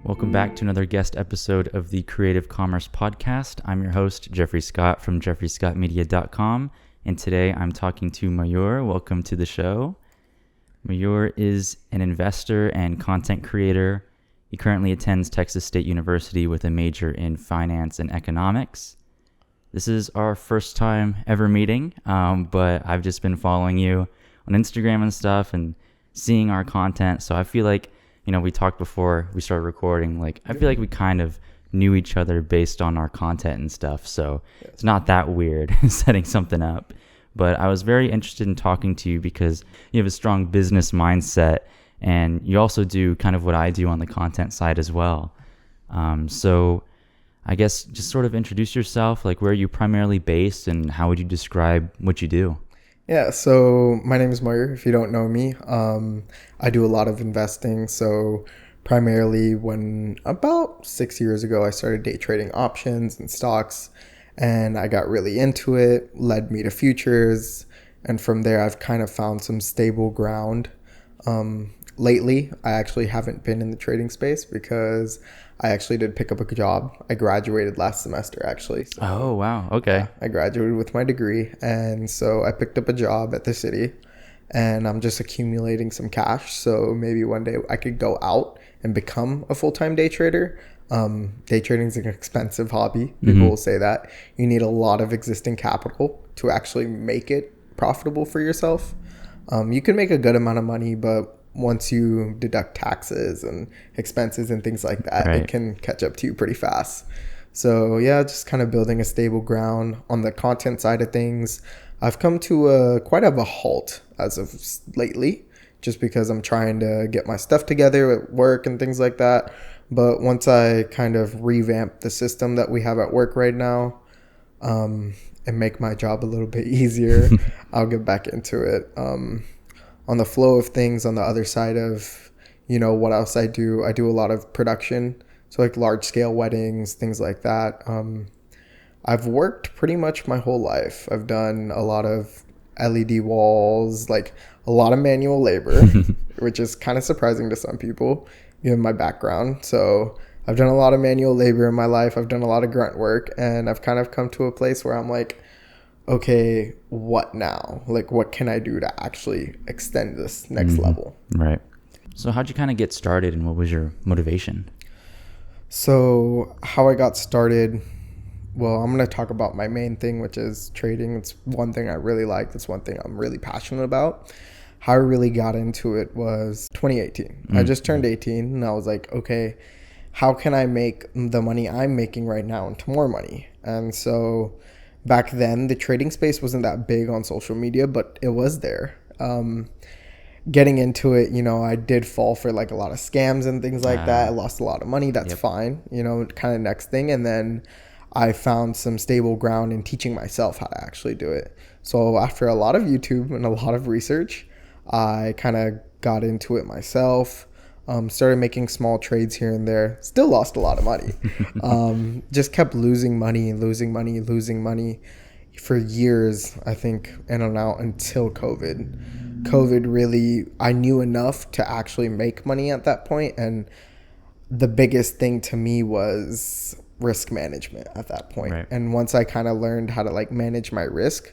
Welcome back to another guest episode of the Creative Commerce Podcast. I'm your host, Jeffrey Scott from jeffreyscottmedia.com, and today I'm talking to Mayur. Welcome to the show. Mayur is an investor and content creator. He currently attends Texas State University with a major in finance and economics. This is our first time ever meeting, but I've just been following you on Instagram and stuff and seeing our content, so I feel like we talked before we started recording, I feel like we kind of knew each other based on our content and stuff. So It's not that weird setting something up. But I was very interested in talking to you because you have a strong business mindset and you also do kind of what I do on the content side as well. So I guess just sort of introduce yourself, where are you primarily based and how would you describe what you do? Yeah, so my name is Mayur, if you don't know me. I do a lot of investing. So primarily when about 6 years ago, I started day trading options and stocks, and I got really into it, led me to futures. And from there, I've kind of found some stable ground. Lately, I actually haven't been in the trading space because I actually did pick up a job. I graduated last semester, actually. So, oh, wow. Okay. Yeah, I graduated with my degree. And so I picked up a job at the city and I'm just accumulating some cash. So maybe one day I could go out and become a full-time day trader. Day trading is an expensive hobby. People will say that. You need a lot of existing capital to actually make it profitable for yourself. You can make a good amount of money, but once you deduct taxes and expenses and things like that, It can catch up to you pretty fast. So yeah, just kind of building a stable ground on the content side of things. I've come to quite of a halt as of lately, just because I'm trying to get my stuff together at work and things like that. But once I kind of revamp the system that we have at work right now, and make my job a little bit easier, I'll get back into it. On the flow of things, on the other side of, what else I do a lot of production. So large scale weddings, things like that. I've worked pretty much my whole life. I've done a lot of LED walls, a lot of manual labor, which is kind of surprising to some people, given my background. So I've done a lot of manual labor in my life. I've done a lot of grunt work, and I've kind of come to a place where I'm like, okay, what now? What can I do to actually extend this next level? Right. So how'd you kind of get started and what was your motivation? So how I got started, well, I'm going to talk about my main thing, which is trading. It's one thing I really like. It's one thing I'm really passionate about. How I really got into it was 2018. I just turned 18 and I was like, okay, how can I make the money I'm making right now into more money? And so back then, the trading space wasn't that big on social media, but it was there. Getting into it, I did fall for a lot of scams and things like that. I lost a lot of money. That's fine, kind of next thing. And then I found some stable ground in teaching myself how to actually do it. So after a lot of YouTube and a lot of research, I kind of got into it myself. Started making small trades here and there. Still lost a lot of money. Just kept losing money for years, I think, in and out until COVID. COVID really, I knew enough to actually make money at that point. And the biggest thing to me was risk management at that point. Right. And once I kind of learned how to manage my risk,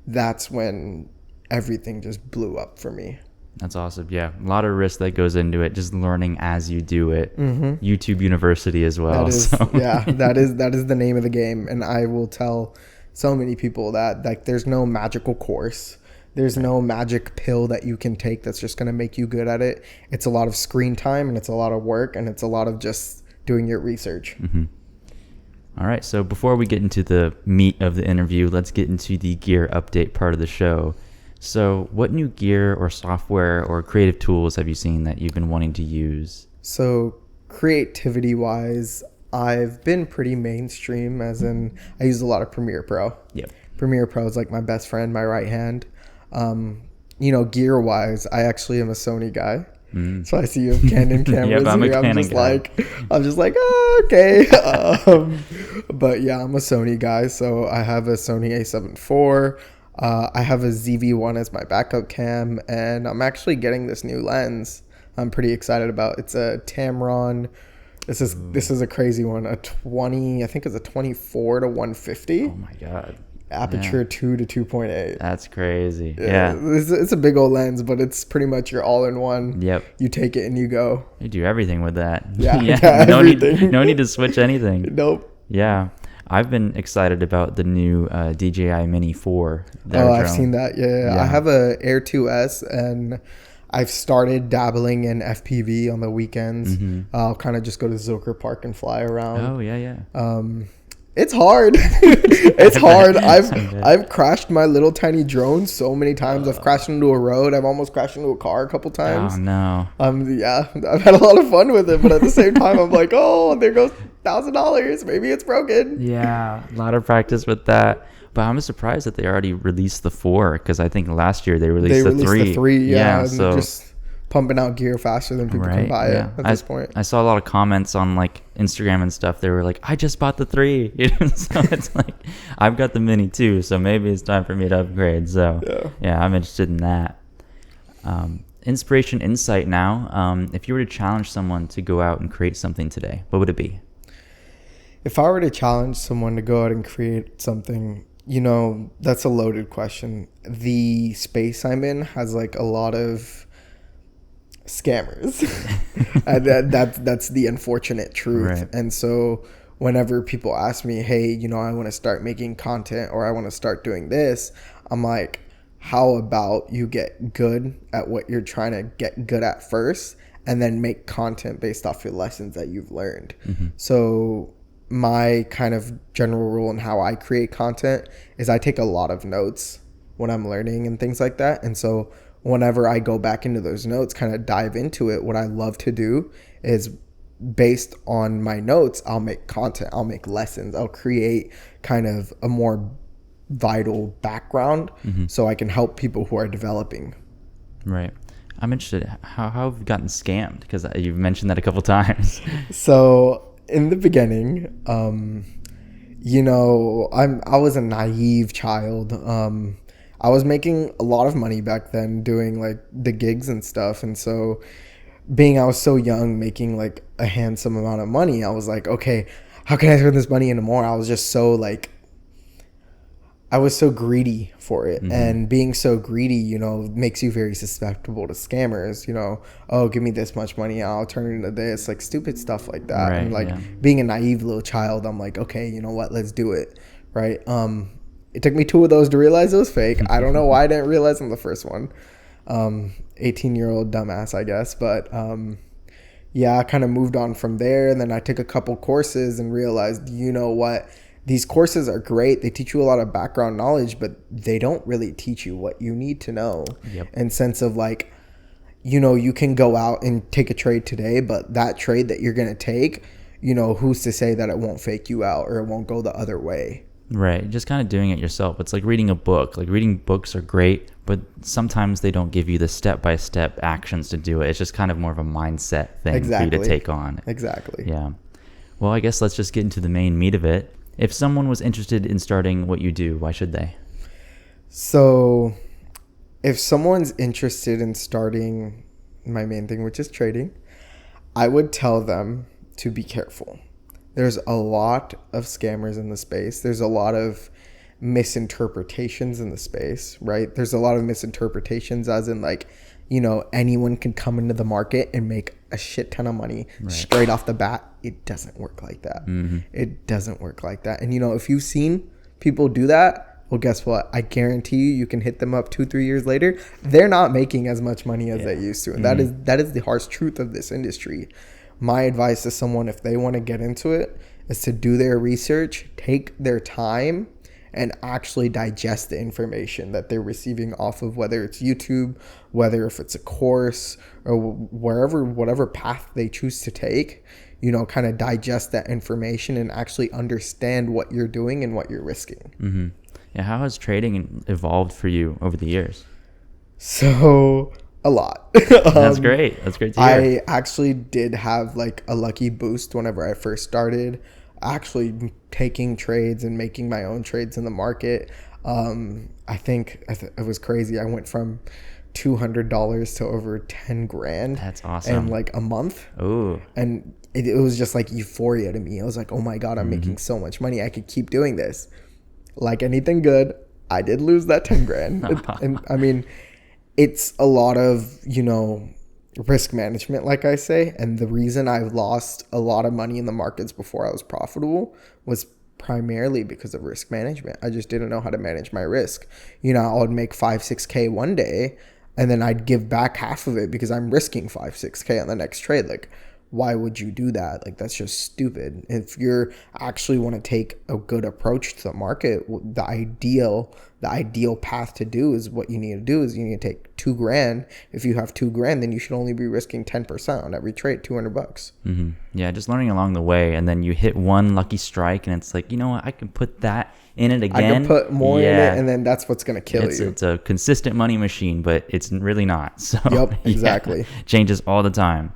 that's when everything just blew up for me. That's awesome. Yeah. A lot of risk that goes into it, just learning as you do it. YouTube University as well. That is the name of the game. And I will tell so many people that there's no magical course. There's no magic pill that you can take that's just going to make you good at it. It's a lot of screen time and it's a lot of work and it's a lot of just doing your research. All right. So before we get into the meat of the interview, let's get into the gear update part of the show. So what new gear or software or creative tools have you seen that you've been wanting to use? So creativity wise, I've been pretty mainstream, as in I use a lot of Premiere Pro. Yep. Premiere Pro is my best friend, my right hand. Gear wise, I actually am a Sony guy. So I see you have Canon cameras. Yep, I'm a Canon guy. I'm just okay. But yeah, I'm a Sony guy. So I have a Sony A7 IV. I have a ZV-1 as my backup cam, and I'm actually getting this new lens I'm pretty excited about. It's a Tamron. This is a crazy one. A 20, I think it's a 24 to 150. Oh my God. Aperture 2 to 2.8. That's crazy. Yeah. It's a big old lens, but it's pretty much your all-in-one. Yep. You take it and you go. You do everything with that. Yeah. No need to switch anything. Nope. Yeah. I've been excited about the new DJI Mini 4. I've seen that. Yeah. I have a Air 2S, and I've started dabbling in FPV on the weekends. I'll kind of just go to Zilker Park and fly around. Oh, yeah. It's hard. It's hard. I've crashed my little tiny drone so many times. I've crashed into a road. I've almost crashed into a car a couple times. Oh no. Yeah, I've had a lot of fun with it, but at the same time, I'm like, oh, there goes $1,000. Maybe it's broken. Yeah, a lot of practice with that. But I'm surprised that they already released the 4, because I think last year they released the 3. The 3, yeah. So just pumping out gear faster than people can buy it at this point. I saw a lot of comments on like Instagram and stuff. They were like, I just bought the 3. So it's like, I've got the Mini too, so maybe it's time for me to upgrade. So yeah, I'm interested in that. Inspiration insight now. If you were to challenge someone to go out and create something today, what would it be? If I were to challenge someone to go out and create something, that's a loaded question. The space I'm in has like a lot of scammers. And that's the unfortunate truth. Right. And so whenever people ask me, hey, I want to start making content, or I want to start doing this, I'm like, how about you get good at what you're trying to get good at first, and then make content based off your lessons that you've learned. So my kind of general rule in how I create content is I take a lot of notes when I'm learning and things like that. And so whenever I go back into those notes, kind of dive into it, what I love to do is, based on my notes, I'll make content, I'll make lessons, I'll create kind of a more vital background so I can help people who are developing. Right. I'm interested, how have you gotten scammed? Because you've mentioned that a couple times. So in the beginning, I was a naive child. I was making a lot of money back then doing like the gigs and stuff. And so I was so young, making like a handsome amount of money, I was like, okay, how can I turn this money into more? I was just so like, I was so greedy for it. And being so greedy, makes you very susceptible to scammers. Oh, give me this much money, I'll turn it into this, like stupid stuff like that. Right, and like being a naive little child, I'm like, okay, you know what, let's do it. Right. It took me 2 of those to realize it was fake. I don't know why I didn't realize on the first one. 18-year-old dumbass, I guess. But I kind of moved on from there. And then I took a couple courses and realized, what? These courses are great. They teach you a lot of background knowledge, but they don't really teach you what you need to know. In sense of like, you can go out and take a trade today, but that trade that you're going to take, who's to say that it won't fake you out or it won't go the other way? Right. Just kind of doing it yourself. It's like reading a book. Like reading books are great, but sometimes they don't give you the step-by-step actions to do it. It's just kind of more of a mindset thing for you to take on. Exactly. Yeah. Well, I guess let's just get into the main meat of it. If someone was interested in starting what you do, why should they? So if someone's interested in starting my main thing, which is trading, I would tell them to be careful. There's a lot of scammers in the space. There's a lot of misinterpretations in the space, right? There's a lot of misinterpretations as in like, anyone can come into the market and make a shit ton of money straight off the bat. It doesn't work like that. It doesn't work like that. And, if you've seen people do that, well, guess what? I guarantee you can hit them up 2-3 years later. They're not making as much money as they used to. And that is the harsh truth of this industry. My advice to someone, if they want to get into it, is to do their research, take their time, and actually digest the information that they're receiving off of, whether it's YouTube, whether if it's a course, or whatever path they choose to take, kind of digest that information and actually understand what you're doing and what you're risking. Yeah, how has trading evolved for you over the years? So a lot. That's great. That's great to hear. I actually did have like a lucky boost whenever I first started actually taking trades and making my own trades in the market. I I think it was crazy. I went from $200 to over 10 grand. That's awesome. In like a month. Oh. And it was just like euphoria to me. I was like, oh my God, I'm making so much money. I could keep doing this. Like anything good, I did lose that 10 grand. And I mean, it's a lot of, risk management, like I say. And the reason I lost a lot of money in the markets before I was profitable was primarily because of risk management. I just didn't know how to manage my risk. I would make 5-6K one day, and then I'd give back half of it because I'm risking 5-6K on the next trade. Like, why would you do that? Like, that's just stupid. If you're actually want to take a good approach to the market, the ideal path to do is what you need to do is you need to take 2 grand. If you have 2 grand, then you should only be risking 10% on every trade, $200. Mm-hmm. Yeah, just learning along the way, and then you hit one lucky strike, and it's like, you know what, I can put that in it again. I can put more in it, and then that's what's going to kill you. It's a consistent money machine, but it's really not. So yep, exactly. Changes all the time.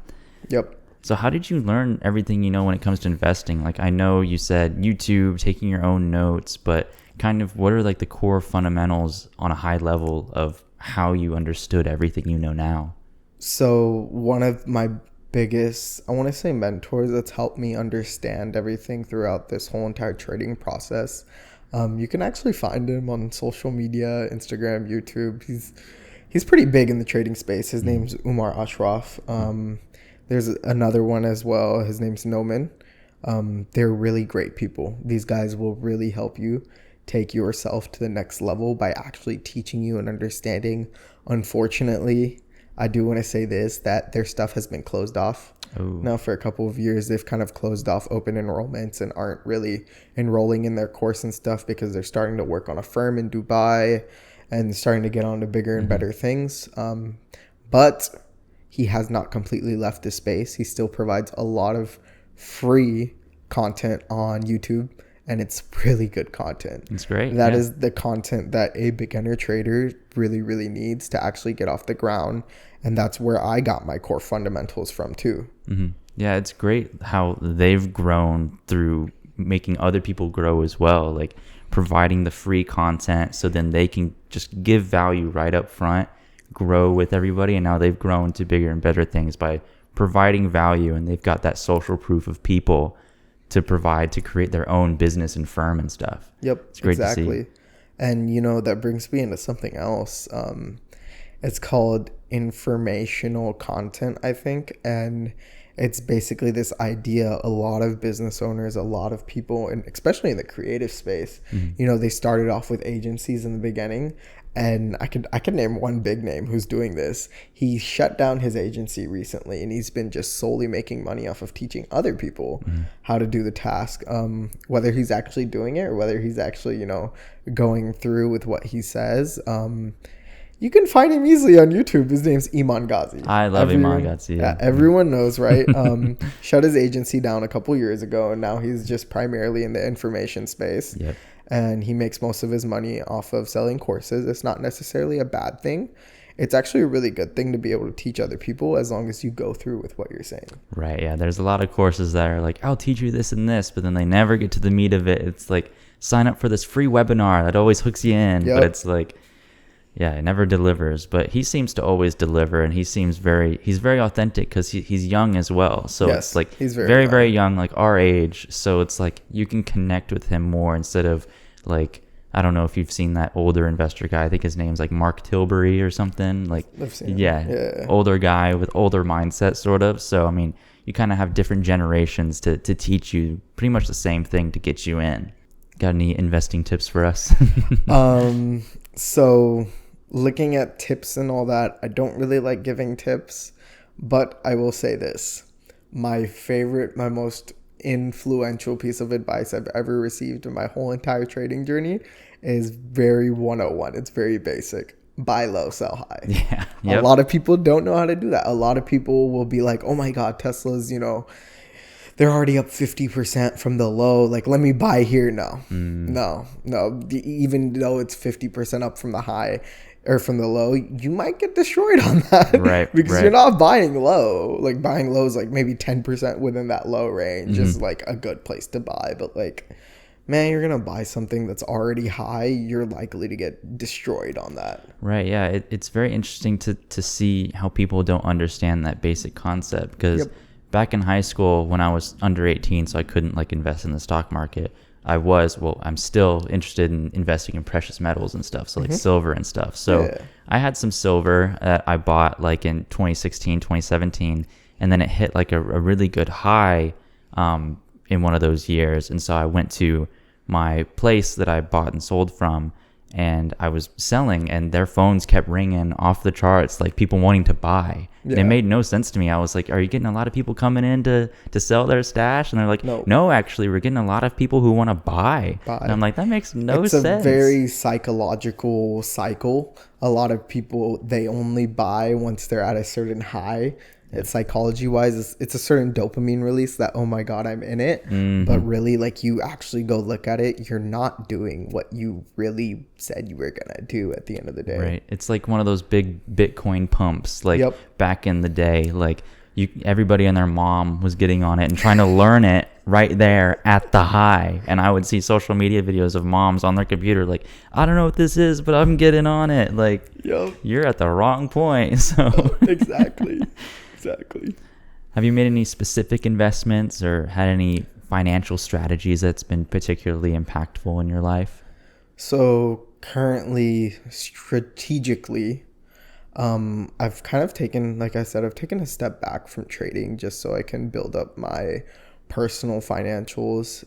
Yep. So how did you learn everything you know when it comes to investing? Like, I know you said YouTube, taking your own notes, but kind of what are like the core fundamentals on a high level of how you understood everything you know now? So one of my biggest, I want to say, mentors that's helped me understand everything throughout this whole entire trading process. You can actually find him on social media, Instagram, YouTube. He's pretty big in the trading space. His name's Umar Ashraf. There's another one as well. His name's Noman. They're really great people. These guys will really help you take yourself to the next level by actually teaching you and understanding. Unfortunately, I do want to say this, that their stuff has been closed off. Ooh. Now for a couple of years. They've kind of closed off open enrollments and aren't really enrolling in their course and stuff because they're starting to work on a firm in Dubai and starting to get on to bigger and better things. But he has not completely left the space. He still provides a lot of free content on YouTube, and it's really good content. It's great. That is the content that a beginner trader really, really needs to actually get off the ground. And that's where I got my core fundamentals from too. Mm-hmm. Yeah, it's great how they've grown through making other people grow as well, like providing the free content so then they can just give value right up front, grow with everybody, and now they've grown to bigger and better things by providing value, and they've got that social proof of people to provide to create their own business and firm and stuff. Yep, it's great exactly. to see. And that brings me into something else. It's called informational content, I think, and it's basically this idea a lot of business owners, a lot of people, and especially in the creative space, they started off with agencies in the beginning. And I could name one big name who's doing this. He shut down his agency recently, and he's been just solely making money off of teaching other people how to do the task. Whether he's actually doing it or whether he's actually, going through with what he says. You can find him easily on YouTube. His name's Iman Ghazi. I love Iman Ghazi. Yeah, everyone knows, right? Shut his agency down a couple years ago, and now he's just primarily in the information space. Yep. And he makes most of his money off of selling courses. It's not necessarily a bad thing. It's actually a really good thing to be able to teach other people as long as you go through with what you're saying. Right, yeah. There's a lot of courses that are like, I'll teach you this and this, but then they never get to the meat of it. It's like, sign up for this free webinar that always hooks you in. Yep. But it's like, yeah, it never delivers. But he seems to always deliver, and he's very authentic because he's young as well. So yes, it's like he's very young, like our age. So it's like you can connect with him more instead of like, I don't know if you've seen that older investor guy. I think his name's like Mark Tilbury or something. Like, I've seen him. Yeah, older guy with older mindset sort of. So, I mean, you kind of have different generations to teach you pretty much the same thing to get you in. Got any investing tips for us? So looking at tips and all that, I don't really like giving tips, but I will say this. My most influential piece of advice I've ever received in my whole entire trading journey is very 101. It's very basic. Buy low, sell high. Yeah. Yep. A lot of people don't know how to do that. A lot of people will be like, oh my God, Tesla's, they're already up 50% from the low. Like, let me buy here. No. Even though it's 50% up from the high or from the low, you might get destroyed on that. Right. Because you're not buying low. Like, buying low is like maybe 10% within that low range is like a good place to buy. But like man, you're gonna buy something that's already high, you're likely to get destroyed on that. Right. Yeah. It's very interesting to see how people don't understand that basic concept, because back in high school when I was under 18, so I couldn't like invest in the stock market. I'm still interested in investing in precious metals and stuff. So like silver and stuff. So I had some silver that I bought like in 2016, 2017, and then it hit like a really good high in one of those years. And so I went to my place that I bought and sold from, and I was selling, and their phones kept ringing off the charts, like people wanting to buy. And it made no sense to me. I was like, are you getting a lot of people coming in to sell their stash? And they're like, no, actually, we're getting a lot of people who want to buy. And I'm like, that makes no sense. It's a very psychological cycle. A lot of people, they only buy once they're at a certain high. It's psychology wise, it's a certain dopamine release that, oh my God, I'm in it. But really, like, you actually go look at it, you're not doing what you really said you were gonna do at the end of the day. Right. It's like one of those big Bitcoin pumps, like back in the day, like everybody and their mom was getting on it and trying to learn it right there at the high. And I would see social media videos of moms on their computer like, I don't know what this is, but I'm getting on it. Like, you're at the wrong point. So Exactly. Have you made any specific investments or had any financial strategies that's been particularly impactful in your life? So currently, strategically, I've kind of taken, like I said, I've taken a step back from trading just so I can build up my personal financials.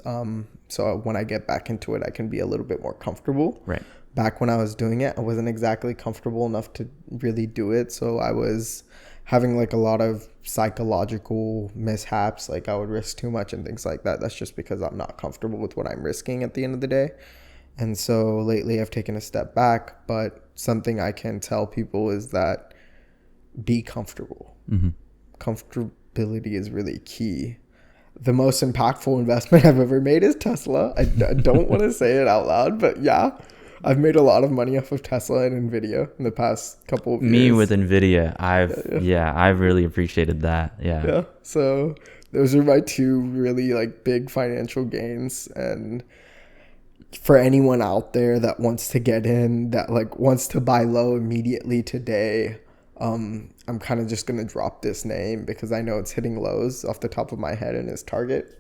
So when I get back into it, I can be a little bit more comfortable. Right. Back when I was doing it, I wasn't exactly comfortable enough to really do it. So I was having like a lot of psychological mishaps. Like I would risk too much and things like that. That's just because I'm not comfortable with what I'm risking at the end of the day. And so lately I've taken a step back, but something I can tell people is that be comfortable. Comfortability is really key. The most impactful investment I've ever made is Tesla. I don't want to say it out loud, but yeah, I've made a lot of money off of Tesla and Nvidia in the past couple of years. Me with Nvidia, I've really appreciated that. Yeah. So those are my two really like big financial gains. And for anyone out there that wants to get in, that like wants to buy low immediately today, I'm kind of just gonna drop this name because I know it's hitting lows off the top of my head, and it's Target.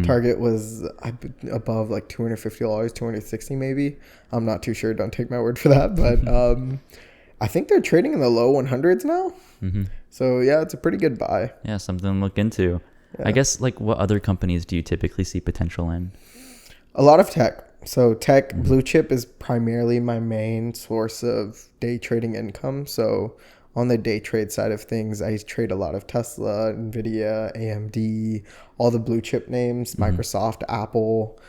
Target was above like $250, $260 maybe. I'm not too sure. Don't take my word for that. But I think they're trading in the low 100s now. So yeah, it's a pretty good buy. Yeah, something to look into. I guess like what other companies do you typically see potential in? A lot of tech. So tech, blue chip is primarily my main source of day trading income. So on the day trade side of things, I trade a lot of Tesla, Nvidia, AMD, all the blue chip names, Microsoft, Apple.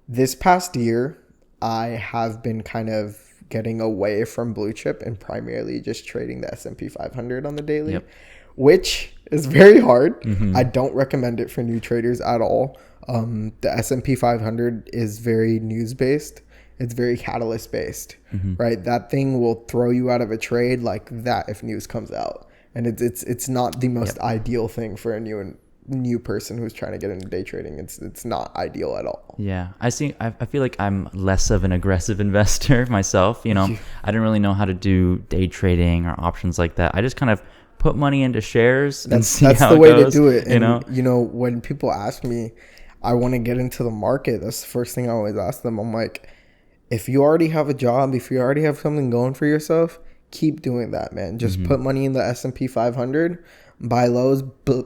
This past year, I have been kind of getting away from blue chip and primarily just trading the S&P 500 on the daily, which is very hard. I don't recommend it for new traders at all. The S&P 500 is very news-based. It's very catalyst-based, right? That thing will throw you out of a trade like that if news comes out. And it's not the most ideal thing for a new person who's trying to get into day trading. It's not ideal at all. Yeah, I feel like I'm less of an aggressive investor myself. You know, I didn't really know how to do day trading or options like that. I just kind of put money into shares and see how it goes. That's the way to do it. And, you know, when people ask me, I want to get into the market, that's the first thing I always ask them. I'm like, if you already have a job, if you already have something going for yourself, keep doing that, man. Just put money in the S&P 500, buy lows, but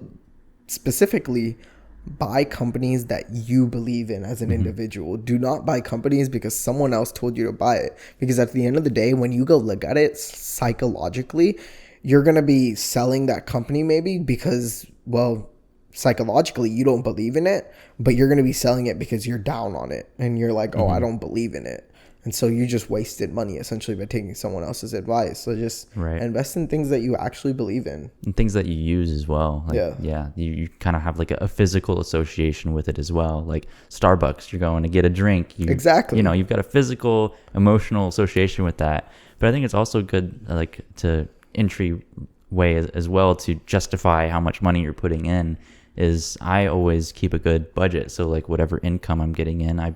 specifically buy companies that you believe in as an individual. Do not buy companies because someone else told you to buy it. Because at the end of the day, when you go look at it psychologically, you're going to be selling that company maybe because, well, psychologically you don't believe in it, but you're going to be selling it because you're down on it and you're like, oh, I don't believe in it. And so you just wasted money essentially by taking someone else's advice. So just invest in things that you actually believe in. And things that you use as well. Like, you kind of have like a physical association with it as well. Like Starbucks, you're going to get a drink. Exactly. You know, you've got a physical, emotional association with that. But I think it's also good like to entry way as well to justify how much money you're putting in. is I always keep a good budget. So like whatever income I'm getting in, I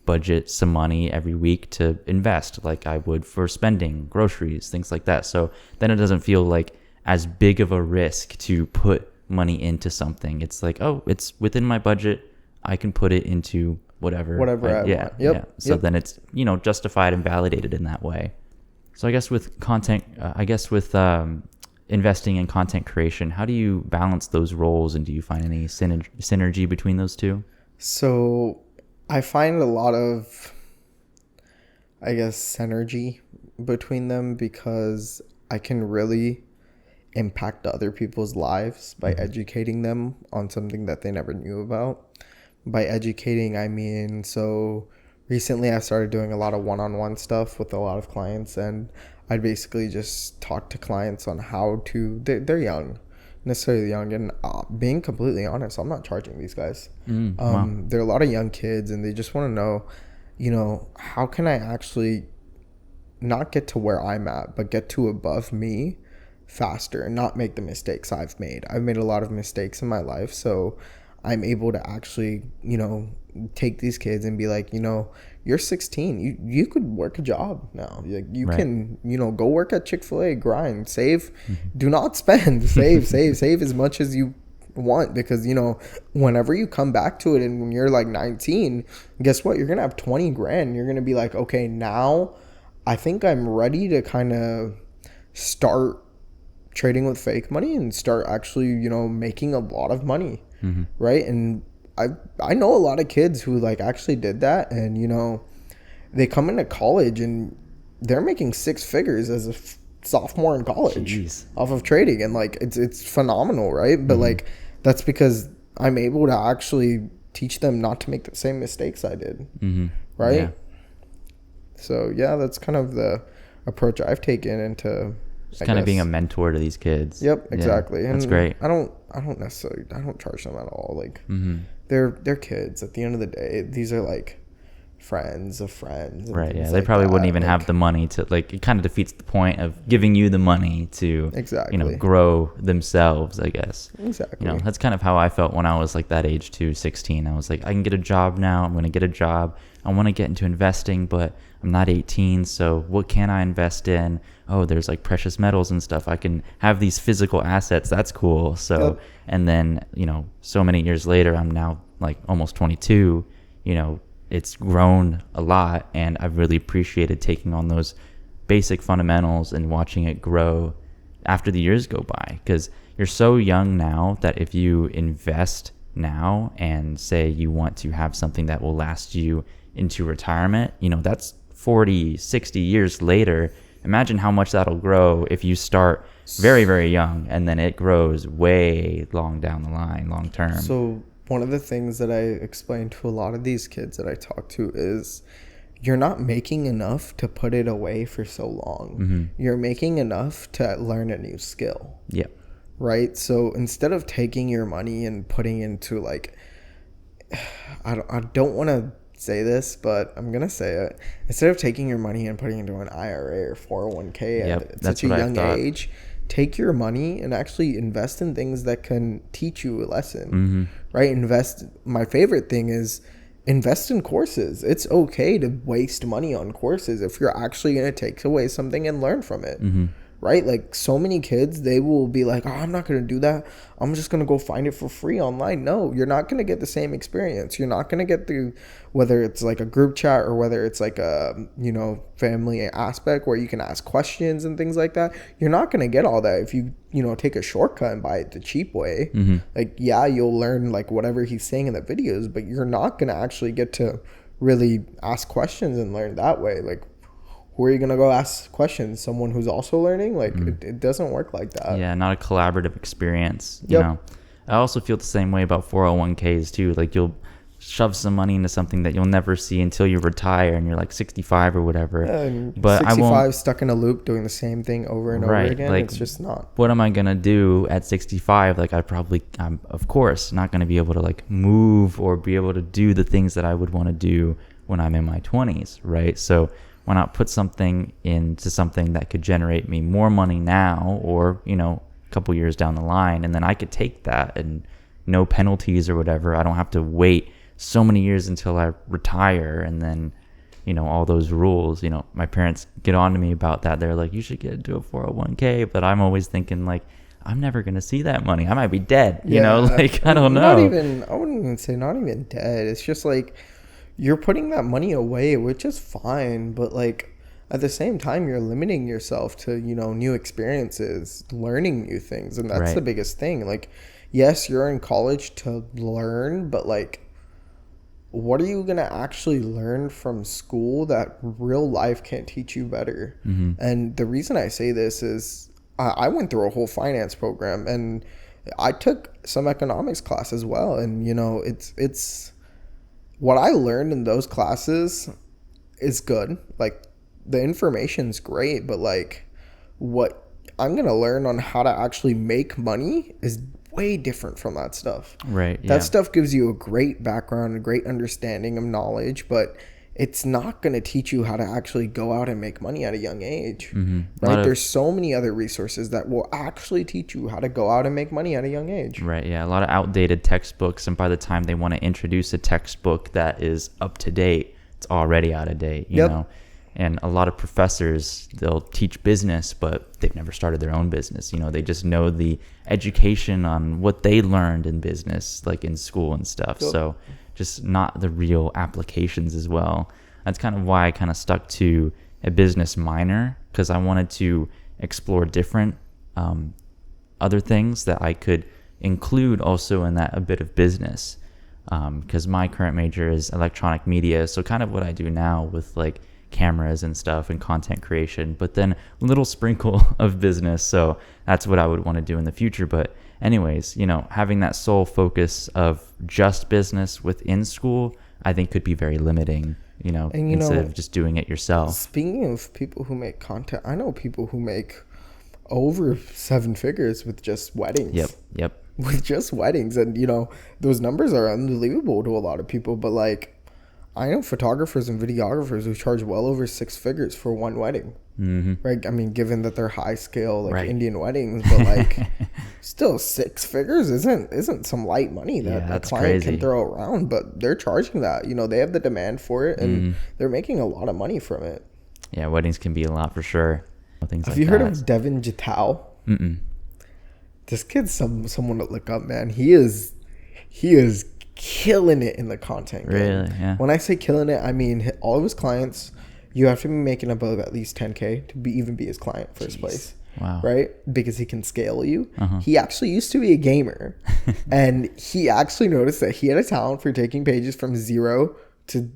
budget some money every week to invest like I would for spending, groceries, things like that. So then it doesn't feel like as big of a risk to put money into something. It's like, oh, it's within my budget. I can put it into whatever. I want. Yep. Yeah. So then it's, justified and validated in that way. So I guess with content, investing in content creation, how do you balance those roles, and do you find any synergy between those two? So I find a lot of, synergy between them, because I can really impact other people's lives by educating them on something that they never knew about. By educating, I mean, so recently I started doing a lot of one-on-one stuff with a lot of clients, and I'd basically just talk to clients on how to, they're young, necessarily young, and being completely honest, I'm not charging these guys. Wow. They're a lot of young kids, and they just want to know, how can I actually not get to where I'm at, but get to above me faster and not make the mistakes I've made. I've made a lot of mistakes in my life, so I'm able to actually, take these kids and be like, you're 16. You could work a job now. Like you Right. can, go work at Chick-fil-A, grind, save. Do not spend. Save as much as you want, because, whenever you come back to it and when you're like 19, guess what? You're going to have 20 grand. You're going to be like, okay, now I think I'm ready to kind of start trading with fake money and start actually, making a lot of money. Right. And I know a lot of kids who like actually did that, and they come into college and they're making six figures as a sophomore in college. Jeez. Off of trading, and like it's phenomenal, right? But like that's because I'm able to actually teach them not to make the same mistakes I did. Right. Yeah. So yeah, that's kind of the approach I've taken into Just kind of being a mentor to these kids. Yep, exactly. Yeah, and that's great. I don't charge them at all. Like they're kids. At the end of the day, these are like friends of friends. Right. Yeah. They probably wouldn't even have the money to, like, it kind of defeats the point of giving you the money to, exactly, grow themselves, I guess. Exactly. That's kind of how I felt when I was like that age too, 16. I was like, I can get a job now. I'm going to get a job. I want to get into investing, but I'm not 18. So what can I invest in? Oh, there's like precious metals and stuff. I can have these physical assets. That's cool. So, Yep. And then, so many years later, I'm now like almost 22, it's grown a lot, and I've really appreciated taking on those basic fundamentals and watching it grow after the years go by, because you're so young now that if you invest now and say you want to have something that will last you into retirement, that's 40, 60 years later. Imagine how much that'll grow if you start very, very young, and then it grows way long down the line, long term. So one of the things that I explain to a lot of these kids that I talk to is you're not making enough to put it away for so long. You're making enough to learn a new skill. Yeah. Right? So instead of taking your money and putting into like, I don't want to say this, but I'm going to say it. Instead of taking your money and putting into an IRA or 401k at such a young age, take your money and actually invest in things that can teach you a lesson, right? My favorite thing is invest in courses. It's okay to waste money on courses if you're actually going to take away something and learn from it. Right? Like so many kids, they will be like, oh, I'm not going to do that. I'm just going to go find it for free online. No, you're not going to get the same experience. You're not going to get whether it's like a group chat or whether it's like a, family aspect where you can ask questions and things like that. You're not going to get all that if you, take a shortcut and buy it the cheap way. Like, yeah, you'll learn like whatever he's saying in the videos, but you're not going to actually get to really ask questions and learn that way. Like, who are you going to go ask questions? Someone who's also learning? Like, it doesn't work like that. Yeah, not a collaborative experience. Yep. I also feel the same way about 401ks too. Like, you'll shove some money into something that you'll never see until you retire and you're like 65 or whatever. But 65 stuck in a loop doing the same thing over and over again. Like, it's just not. What am I going to do at 65? Like, I'm of course not going to be able to like move or be able to do the things that I would want to do when I'm in my 20s, right? So why not put something into something that could generate me more money now, or, a couple years down the line, and then I could take that and, no penalties or whatever. I don't have to wait so many years until I retire, and then, you know, all those rules. You know, my parents get on to me about that. They're like, you should get into a 401k, but I'm always thinking like, I'm never gonna see that money. I might be dead. You know, like, I don't know. Not even, I wouldn't even say not even dead. It's just like you're putting that money away, which is fine, but like at the same time, you're limiting yourself to, you know, new experiences, learning new things, and that's the biggest thing. Like, yes, you're in college to learn, but like, what are you going to actually learn from school that real life can't teach you better? And the reason I say this is I went through a whole finance program, and I took some economics class as well. And, you know, it's what I learned in those classes is good. Like, the information's great, but like what I'm going to learn on how to actually make money is way different from that stuff. Right. Yeah. That stuff gives you a great background, a great understanding of knowledge, but it's not going to teach you how to actually go out and make money at a young age. Right? There's so many other resources that will actually teach you how to go out and make money at a young age. Right. Yeah. A lot of outdated textbooks. And by the time they want to introduce a textbook that is up to date, it's already out of date, you know? And a lot of professors, they'll teach business, but they've never started their own business. You know, they just know the education on what they learned in business, like in school and stuff. So just not the real applications as well. That's kind of why I kind of stuck to a business minor, because I wanted to explore different other things that I could include also in that a bit of business. Because my current major is electronic media. So kind of what I do now with like cameras and stuff and content creation, but then a little sprinkle of business. So that's what I would want to do in the future. But anyways, you know, having that sole focus of just business within school, I think could be very limiting, you know, and, instead of just doing it yourself. Speaking of people who make content, I know people who make over 7 figures with just weddings. Yep. With just weddings. And, you know, those numbers are unbelievable to a lot of people, but like, I know photographers and videographers who charge well over 6 figures for one wedding. Right? I mean, given that they're high scale, like Indian weddings, but like still 6 figures isn't some light money that a client can throw around, but they're charging that. You know, they have the demand for it, and they're making a lot of money from it. Yeah, weddings can be a lot for sure. Have you heard of Devin Jatau? This kid's someone to look up, man. He is killing it in the content game. Really? Yeah. When I say killing it, I mean all of his clients, you have to be making above at least 10K to even be his client first place. Wow. Right? Because he can scale you. He actually used to be a gamer, and he actually noticed that he had a talent for taking pages from 0 to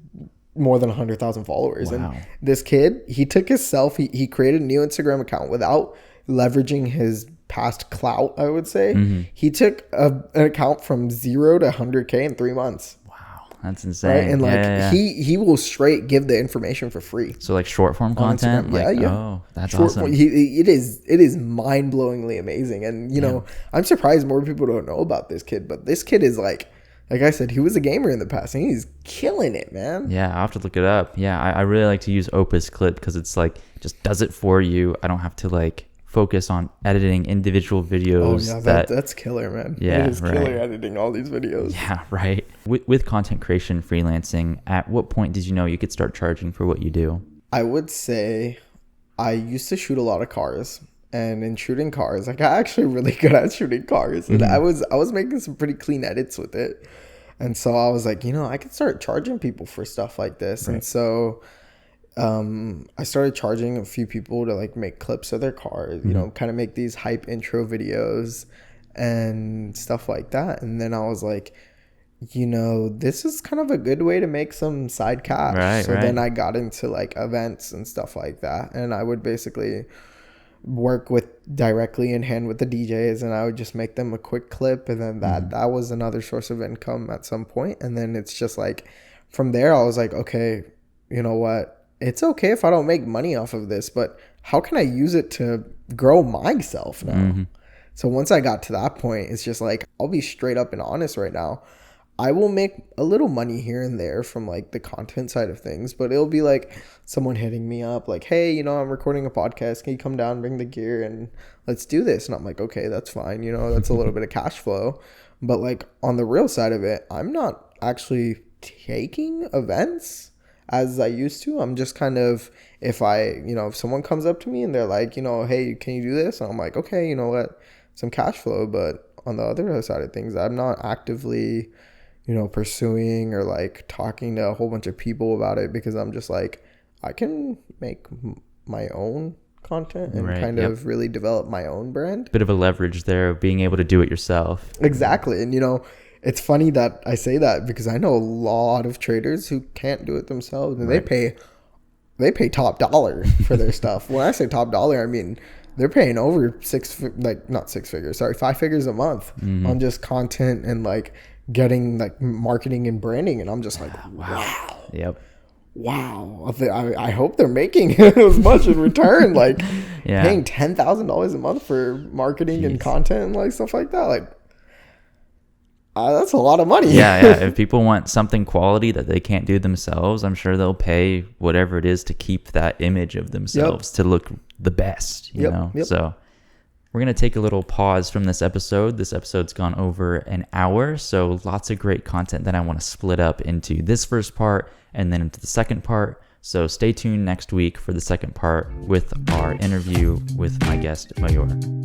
more than 100,000 followers. Wow. And this kid, he took himself, he created a new Instagram account without leveraging his past clout, I would say. He took an account from 0 to 100K in 3 months. Wow, that's insane. Right? And like he will straight give the information for free. So like short form content? Like, oh, that's awesome. It is mind-blowingly amazing. And you know, I'm surprised more people don't know about this kid, but this kid is like I said, he was a gamer in the past, and he's killing it, man. Yeah, I'll have to look it up. Yeah, I really like to use Opus Clip because it's like just does it for you. I don't have to like focus on editing individual videos. Oh yeah, that's killer, man. Yeah, it is killer editing all these videos. Yeah, right. With content creation, freelancing, at what point did you know you could start charging for what you do? I would say I used to shoot a lot of cars, and in shooting cars, I got actually really good at shooting cars, and I was making some pretty clean edits with it, and so I was like, you know, I could start charging people for stuff like this, and so I started charging a few people to like make clips of their cars, you know, kind of make these hype intro videos and stuff like that. And then I was like, you know, this is kind of a good way to make some side cash. Then I got into like events and stuff like that. And I would basically work with directly in hand with the DJs, and I would just make them a quick clip. And then that was another source of income at some point. And then it's just like, from there, I was like, okay, you know what? It's okay if I don't make money off of this, but how can I use it to grow myself now? So once I got to that point, it's just like, I'll be straight up and honest right now. I will make a little money here and there from like the content side of things, but it'll be like someone hitting me up like, hey, I'm recording a podcast. Can you come down, bring the gear, and let's do this? And I'm like, okay, that's fine. That's a little bit of cash flow. But like on the real side of it, I'm not actually taking events as I used to. I'm just kind of, if someone comes up to me and they're like, hey, can you do this? And I'm like, okay, what, some cash flow. But on the other side of things, I'm not actively, pursuing or like talking to a whole bunch of people about it, because I'm just like, I can make my own content and kind of really develop my own brand. Bit of a leverage there of being able to do it yourself. Exactly. And it's funny that I say that, because I know a lot of traders who can't do it themselves, and they pay top dollar for their stuff. When I say top dollar, I mean they're paying over not 6 figures, sorry, 5 figures a month on just content and like getting like marketing and branding. And I'm just like, wow. Yep. Wow. I hope they're making as much in return, like paying $10,000 a month for marketing and content and like stuff like that. Like, that's a lot of money. Yeah. If people want something quality that they can't do themselves, I'm sure they'll pay whatever it is to keep that image of themselves to look the best, you know? Yep. So we're going to take a little pause from this episode. This episode's gone over an hour, so lots of great content that I want to split up into this first part and then into the second part. So stay tuned next week for the second part with our interview with my guest, Mayur.